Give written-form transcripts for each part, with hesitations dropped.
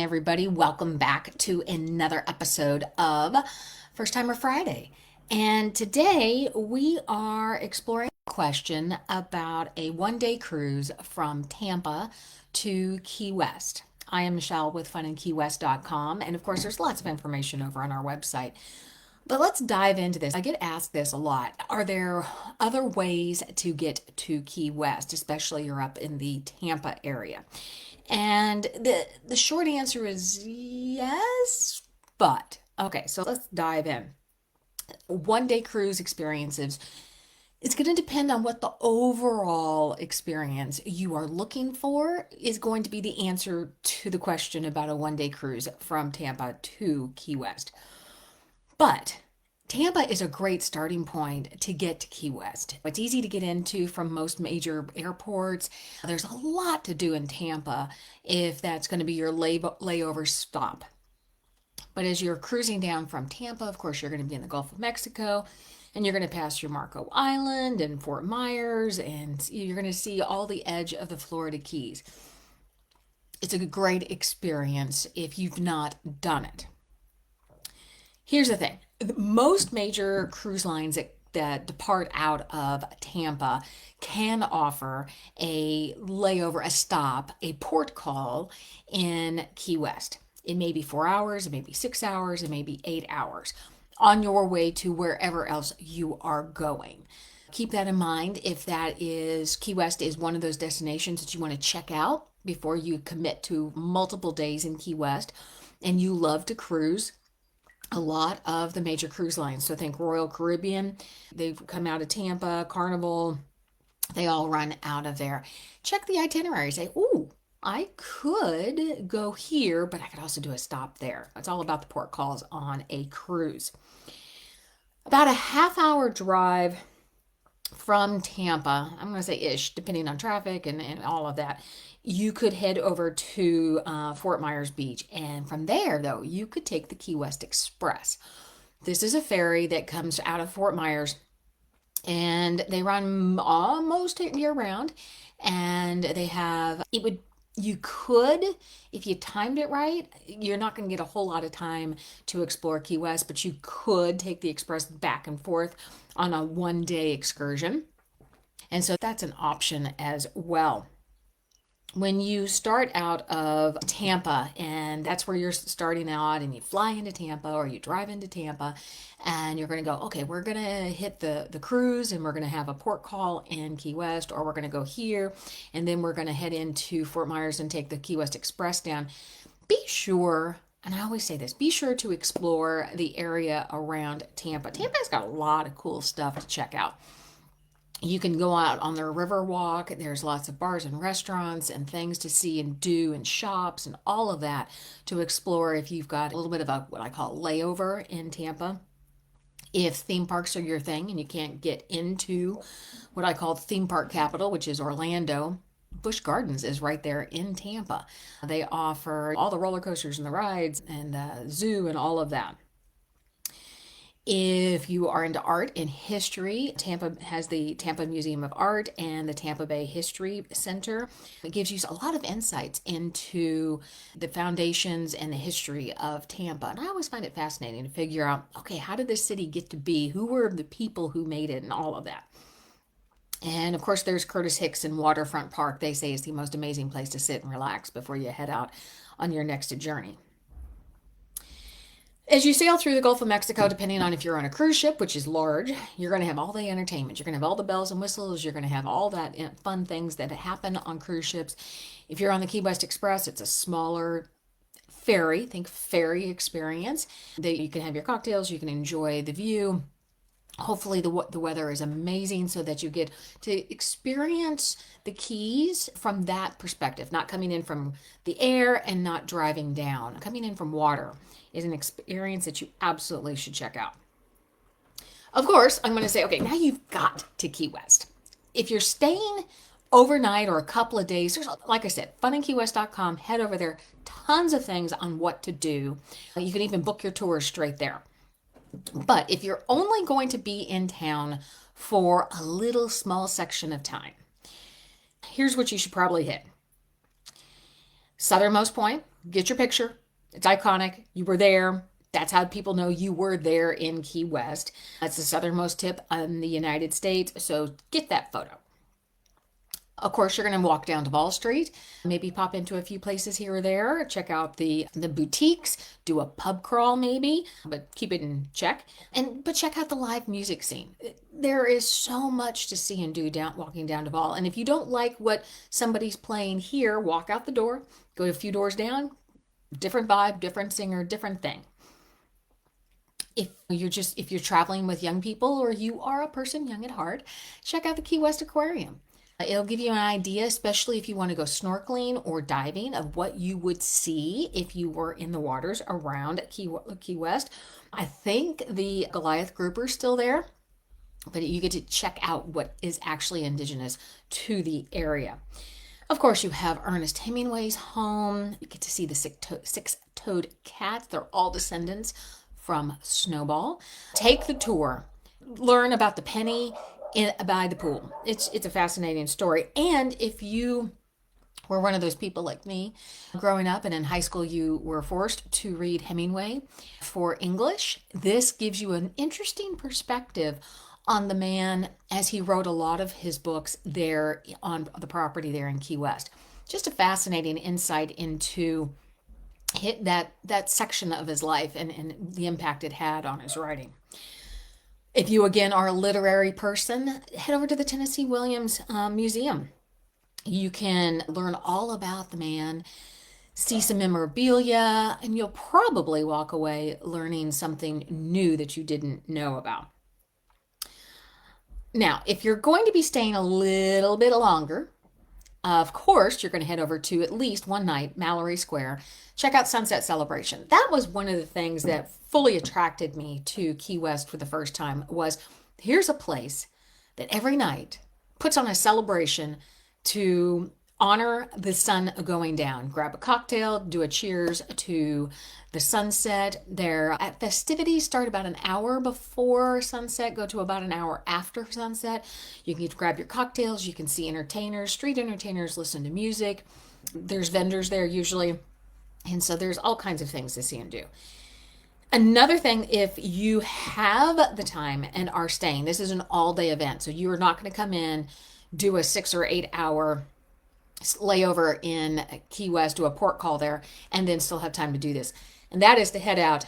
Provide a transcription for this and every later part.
Everybody, welcome back to another episode of First Timer Friday. And today we are exploring a question about a one-day cruise from Tampa to Key West. I am Michelle with FunInKeyWest.com, and of course, there's lots of information over on our website. But let's dive into this. I get asked this a lot. Are there other ways to get to Key West, especially you're up in the Tampa area? And the short answer is yes, but okay, so let's dive in. One day cruise experiences, it's going to depend on what the overall experience you are looking for is going to be the answer to the question about a one day cruise from Tampa to Key West. But Tampa is a great starting point to get to Key West. It's easy to get into from most major airports. There's a lot to do in Tampa if that's going to be your layover stop. But as you're cruising down from Tampa, of course, you're going to be in the Gulf of Mexico and you're going to pass through Marco Island and Fort Myers, and you're going to see all the edge of the Florida Keys. It's a great experience if you've not done it. Here's the thing. Most major cruise lines that depart out of Tampa can offer a layover, a stop, a port call in Key West. It may be 4 hours, it may be 6 hours, it may be 8 hours on your way to wherever else you are going. Keep that in mind if Key West is one of those destinations that you want to check out before you commit to multiple days in Key West and you love to cruise. A lot of the major cruise lines. So think Royal Caribbean, they've come out of Tampa, Carnival, they all run out of there. Check the itinerary. Say, ooh, I could go here, but I could also do a stop there. It's all about the port calls on a cruise. About a half-hour drive from Tampa, I'm going to say ish, depending on traffic and all of that, you could head over to Fort Myers Beach. And from there, though, you could take the Key West Express. This is a ferry that comes out of Fort Myers, and they run almost year round. And you could, if you timed it right, you're not going to get a whole lot of time to explore Key West, but you could take the Express back and forth on a one-day excursion. And so that's an option as well. When you start out of Tampa, and that's where you're starting out, and you fly into Tampa or you drive into Tampa, and you're going to go, okay, we're going to hit the cruise and we're going to have a port call in Key West, or we're going to go here, and then we're going to head into Fort Myers and take the Key West Express down. Be sure, and I always say this, be sure to explore the area around Tampa. Tampa's got a lot of cool stuff to check out. You can go out on the river walk. There's lots of bars and restaurants and things to see and do and shops and all of that to explore if you've got a little bit of a what I call layover in Tampa. If theme parks are your thing and you can't get into what I call theme park capital, which is Orlando, Busch Gardens is right there in Tampa. They offer all the roller coasters and the rides and zoo and all of that. If you are into art and history, Tampa has the Tampa Museum of Art and the Tampa Bay History Center. It gives you a lot of insights into the foundations and the history of Tampa. And I always find it fascinating to figure out, okay, how did this city get to be? Who were the people who made it and all of that? And of course, there's Curtis Hickson Waterfront Park. They say is the most amazing place to sit and relax before you head out on your next journey. As you sail through the Gulf of Mexico, depending on if you're on a cruise ship, which is large, you're going to have all the entertainment. You're going to have all the bells and whistles. You're going to have all that fun things that happen on cruise ships. If you're on the Key West Express, it's a smaller ferry. Think ferry experience. You can have your cocktails. You can enjoy the view. Hopefully the weather is amazing so that you get to experience the Keys from that perspective, not coming in from the air and not driving down. Coming in from water is an experience that you absolutely should check out. Of course, I'm going to say, okay, now you've got to Key West. If you're staying overnight or a couple of days, there's, like I said, FunInKeyWest.com, head over there, tons of things on what to do. You can even book your tours straight there. But if you're only going to be in town for a little small section of time, here's what you should probably hit. Southernmost Point, Get your picture. It's iconic. You were there. That's how people know you were there in Key West. That's the southernmost tip in the United States. So get that photo. Of course, you're going to walk down Duval Street, maybe pop into a few places here or there, check out the boutiques, do a pub crawl maybe, but keep it in check. But check out the live music scene. There is so much to see and do walking down Duval. And if you don't like what somebody's playing here, walk out the door, go a few doors down, different vibe, different singer, different thing. If you're traveling with young people or you are a person young at heart, check out the Key West Aquarium. It'll give you an idea, especially if you want to go snorkeling or diving, of what you would see if you were in the waters around Key West. I think the Goliath grouper is still there, but you get to check out what is actually indigenous to the area. Of course, you have Ernest Hemingway's home. You get to see the six-toed cats. They're all descendants from Snowball. Take the tour. Learn about the penny by the pool. It's a fascinating story. And if you were one of those people like me, growing up and in high school you were forced to read Hemingway for English, this gives you an interesting perspective on the man as he wrote a lot of his books there on the property there in Key West. Just a fascinating insight into that section of his life and the impact it had on his writing. If you, again, are a literary person, head over to the Tennessee Williams Museum. You can learn all about the man, see some memorabilia, and you'll probably walk away learning something new that you didn't know about. Now, if you're going to be staying a little bit longer, of course, you're going to head over to at least one night, Mallory Square. Check out Sunset Celebration. That was one of the things that fully attracted me to Key West for the first time was here's a place that every night puts on a celebration to honor the sun going down. Grab a cocktail, do a cheers to the sunset. Their festivities start about an hour before sunset, go to about an hour after sunset. You can grab your cocktails, you can see entertainers, street entertainers, listen to music. There's vendors there usually. And so there's all kinds of things to see and do. Another thing, if you have the time and are staying, this is an all-day event. So you are not going to come in, do a 6 or 8 hour layover in Key West, do a port call there, and then still have time to do this. And that is to head out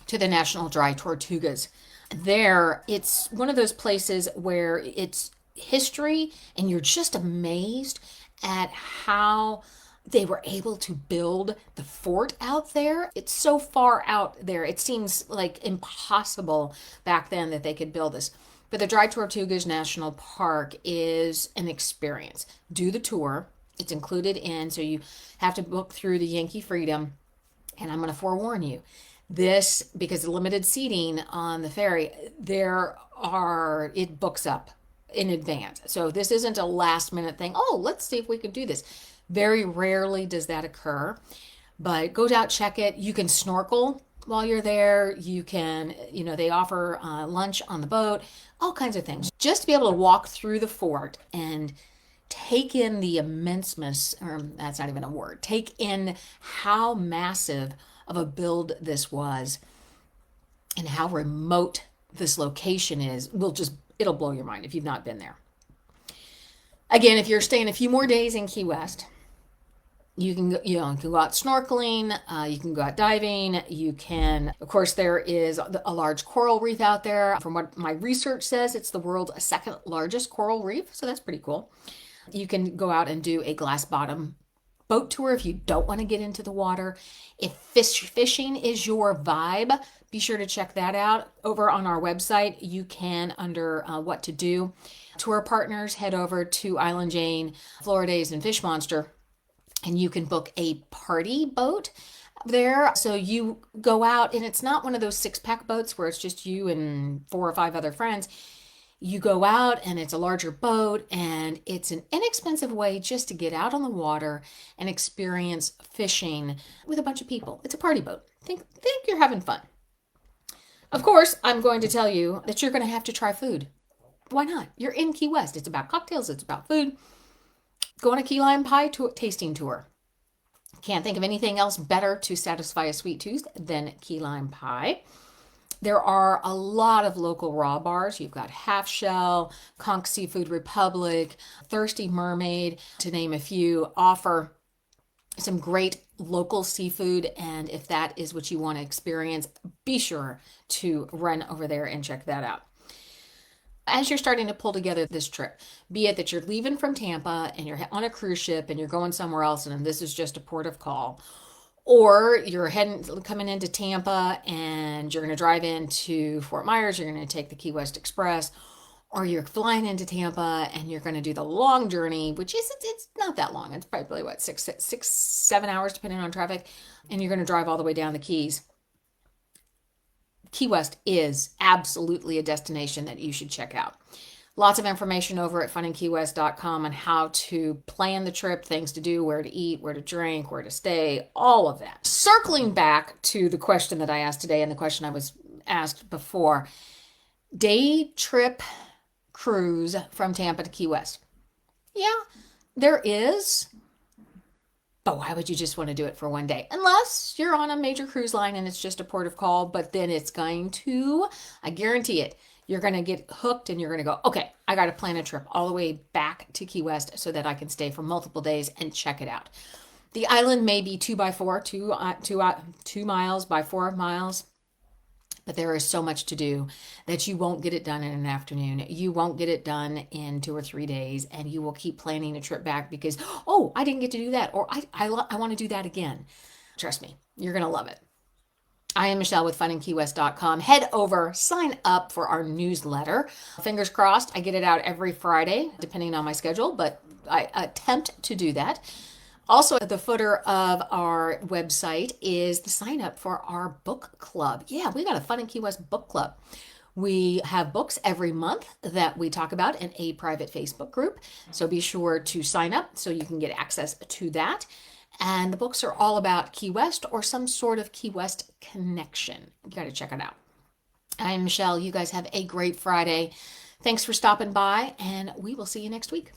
to the National Dry Tortugas. There, it's one of those places where it's history and you're just amazed at how they were able to build the fort out there. It's so far out there. It seems like impossible back then that they could build this. But the Dry Tortugas National Park is an experience. Do the tour. It's included in, so you have to book through the Yankee Freedom. And I'm going to forewarn you, this, because of limited seating on the ferry, it books up in advance. So this isn't a last minute thing. Oh, let's see if we can do this. Very rarely does that occur, but go out, check it. You can snorkel while you're there. You can, they offer lunch on the boat, all kinds of things. Just to be able to walk through the fort and take in the immenseness, or that's not even a word, take in how massive of a build this was and how remote this location is. It'll blow your mind if you've not been there. Again, if you're staying a few more days in Key West, you can go out snorkeling, you can go out diving, you can, of course, there is a large coral reef out there. From what my research says, it's the world's second largest coral reef, so that's pretty cool. You can go out and do a glass bottom boat tour if you don't want to get into the water. If fishing is your vibe, be sure to check that out. Over on our website, you can, under what to do, tour partners, head over to Island Jane, Floridays, and Fish Monster, and you can book a party boat there. So you go out, and it's not one of those 6-pack boats where it's just you and 4 or 5 other friends. You go out, and it's a larger boat, and it's an inexpensive way just to get out on the water and experience fishing with a bunch of people. It's a party boat. Think you're having fun. Of course, I'm going to tell you that you're going to have to try food. Why not? You're in Key West. It's about cocktails. It's about food. Go on a key lime pie tasting tour. Can't think of anything else better to satisfy a sweet tooth than key lime pie. There are a lot of local raw bars. You've got Half Shell, Conch Seafood Republic, Thirsty Mermaid, to name a few, offer some great local seafood. And if that is what you want to experience, be sure to run over there and check that out. As you're starting to pull together this trip, be it that you're leaving from Tampa and you're on a cruise ship and you're going somewhere else and this is just a port of call, or you're coming into Tampa and you're going to drive into Fort Myers, you're going to take the Key West Express, or you're flying into Tampa and you're going to do the long journey, which is, it's not that long. It's probably what, 7 hours depending on traffic, and you're going to drive all the way down the Keys. Key West is absolutely a destination that you should check out. Lots of information over at FunInKeyWest.com on how to plan the trip, things to do, where to eat, where to drink, where to stay, all of that. Circling back to the question that I asked today and the question I was asked before, day trip cruise from Tampa to Key West. Yeah, there is. But why would you just want to do it for one day? Unless you're on a major cruise line and it's just a port of call, but then it's going to, I guarantee it, you're going to get hooked and you're going to go, okay, I got to plan a trip all the way back to Key West so that I can stay for multiple days and check it out. The island may be 2 by 4, 2 miles by 4 miles, but there is so much to do that you won't get it done in an afternoon. You won't get it done in 2 or 3 days, and you will keep planning a trip back because, oh, I didn't get to do that, or I want to do that again. Trust me, you're going to love it. I am Michelle with FunInKeyWest.com. Head over, sign up for our newsletter. Fingers crossed, I get it out every Friday, depending on my schedule, but I attempt to do that. Also, at the footer of our website is the sign up for our book club. Yeah, we got a Fun in Key West book club. We have books every month that we talk about in a private Facebook group. So be sure to sign up so you can get access to that. And the books are all about Key West or some sort of Key West connection. You got to check it out. I'm Michelle. You guys have a great Friday. Thanks for stopping by, and we will see you next week.